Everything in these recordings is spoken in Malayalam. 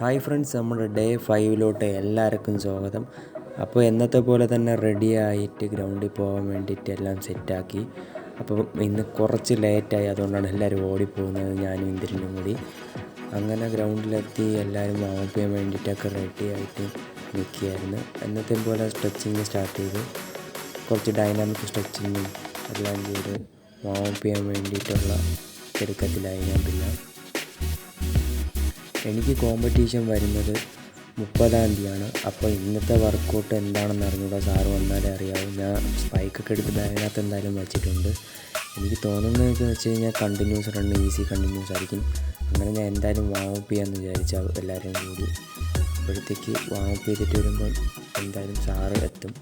ഹായ് ഫ്രണ്ട്സ്, നമ്മുടെ ഡേ 5 എല്ലാവർക്കും സ്വാഗതം. അപ്പോൾ എന്നത്തെ പോലെ തന്നെ റെഡി ആയിട്ട് ഗ്രൗണ്ടിൽ പോകാൻ വേണ്ടിയിട്ട് എല്ലാം സെറ്റാക്കി. അപ്പോൾ ഇന്ന് കുറച്ച് ലേറ്റായി, അതുകൊണ്ടാണ് എല്ലാവരും ഓടിപ്പോകുന്നത്, ഞാനും ഇന്ദ്രനും കൂടി. അങ്ങനെ ഗ്രൗണ്ടിലെത്തി എല്ലാവരും വാമപ്പ് ചെയ്യാൻ വേണ്ടിയിട്ടൊക്കെ റെഡി ആയിട്ട് നിൽക്കുകയായിരുന്നു. എന്നത്തെ പോലെ സ്ട്രെച്ചിങ് സ്റ്റാർട്ട് ചെയ്തു. കുറച്ച് ഡൈനാമിക് സ്ട്രെച്ചിങ്ങും എല്ലാം ചെയ്ത് വാമപ്പ് ചെയ്യാൻ വേണ്ടിയിട്ടുള്ള തിടുക്കത്തിലായി ഞാൻ. പിന്നെ എനിക്ക് കോമ്പറ്റീഷൻ വരുന്നത് 30-ാം തീയതിയാണ്. അപ്പോൾ ഇന്നത്തെ വർക്കൗട്ട് എന്താണെന്ന് അറിഞ്ഞൂടാ, സാറ് വന്നാലേ അറിയാവും. ഞാൻ സ്പൈക്കൊക്കെ എടുത്ത് ബാഗിനകത്ത് എന്തായാലും വെച്ചിട്ടുണ്ട്. എനിക്ക് തോന്നുന്നതെന്ന് വെച്ച് കഴിഞ്ഞാൽ കണ്ടിന്യൂസ് റണ്ണ് ഈസി കണ്ടിന്യൂസ് ആയിരിക്കും. അങ്ങനെ ഞാൻ എന്തായാലും വാമപ്പ് ചെയ്യാമെന്ന് വിചാരിച്ചാൽ എല്ലാവരും കൂടി. അപ്പോഴത്തേക്ക് വാമപ്പ് ചെയ്തിട്ട് വരുമ്പോൾ എന്തായാലും സാറ് എത്തും.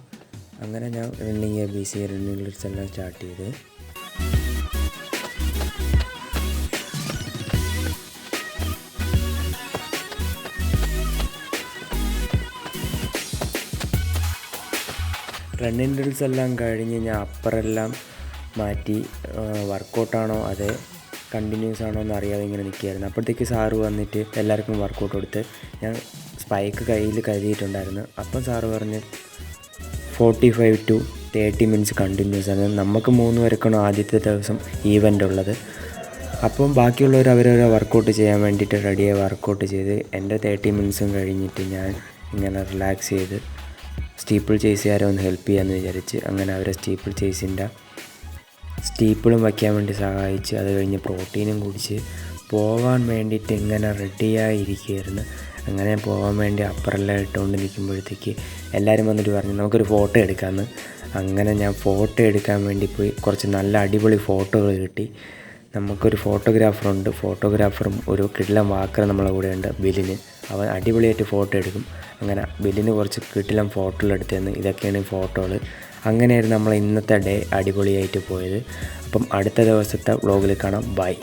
അങ്ങനെ ഞാൻ റണ്ണിങ് ബേസിക് റണ്ണിങ് ലിറ്റ്സ് എല്ലാം സ്റ്റാർട്ട് ചെയ്ത് റണ്ണിങ് ഡ്രിൽസ് എല്ലാം കഴിഞ്ഞ് ഞാൻ അപ്പറെല്ലാം മാറ്റി വർക്കൗട്ടാണോ അതേ കണ്ടിന്യൂസ് ആണോ എന്ന് അറിയാതെ ഇങ്ങനെ നിൽക്കുകയായിരുന്നു. അപ്പോഴത്തേക്ക് സാറ് വന്നിട്ട് എല്ലാവർക്കും വർക്കൗട്ട് കൊടുത്ത് ഞാൻ സ്പൈക്ക് കയ്യിൽ കരുതിയിട്ടുണ്ടായിരുന്നു. അപ്പം സാറ് പറഞ്ഞ് 45 to 30 മിനിറ്റ്സ് കണ്ടിന്യൂസ് ആണ്. നമുക്ക് 3 പേർക്കാണ് ആദ്യത്തെ ദിവസം ഈവൻ്റ് ഉള്ളത്. അപ്പം ബാക്കിയുള്ളവർ അവരവരെ വർക്കൗട്ട് ചെയ്യാൻ വേണ്ടിയിട്ട് റെഡിയായി വർക്കൗട്ട് ചെയ്ത് എൻ്റെ 30 മിനിറ്റ്സും കഴിഞ്ഞിട്ട് ഞാൻ ഇങ്ങനെ റിലാക്സ് ചെയ്ത് സ്റ്റീപ്പിൾ ചേസുകാരെ ഒന്ന് ഹെൽപ്പ് ചെയ്യാമെന്ന് വിചാരിച്ച് അങ്ങനെ അവരെ സ്റ്റീപ്പിൾ ചേസിൻ്റെ സ്റ്റീപ്പിളും വയ്ക്കാൻ വേണ്ടി സഹായിച്ച് അത് കഴിഞ്ഞ് പ്രോട്ടീനും കുടിച്ച് പോകാൻ വേണ്ടിയിട്ട് ഇങ്ങനെ റെഡിയായിരിക്കുകയായിരുന്നു. അങ്ങനെ പോകാൻ വേണ്ടി അപ്പറെല്ലാം ഇട്ടുകൊണ്ട് നിൽക്കുമ്പോഴത്തേക്ക് എല്ലാവരും വന്നിട്ട് പറഞ്ഞു നമുക്കൊരു ഫോട്ടോ എടുക്കാമെന്ന്. അങ്ങനെ ഞാൻ ഫോട്ടോ എടുക്കാൻ വേണ്ടി പോയി. കുറച്ച് നല്ല അടിപൊളി ഫോട്ടോകൾ കിട്ടി. നമുക്കൊരു ഫോട്ടോഗ്രാഫറുണ്ട്. ഫോട്ടോഗ്രാഫറും ഒരു കിടിലൻ വാക്കർ നമ്മളെ കൂടെ ഉണ്ട്, ബിലിന്. അവൻ അടിപൊളിയായിട്ട് ഫോട്ടോ എടുക്കും. അങ്ങനെ ബില്ലിന് കുറച്ച് കിടിലൻ ഫോട്ടോകൾ എടുത്തു. ഇതൊക്കെയാണ് ഫോട്ടോകൾ. അങ്ങനെയായിരുന്നു നമ്മൾ ഇന്നത്തെ ഡേ അടിപൊളിയായിട്ട് പോയത്. അപ്പം അടുത്ത ദിവസത്തെ വ്ളോഗിൽ കാണാം. ബൈ.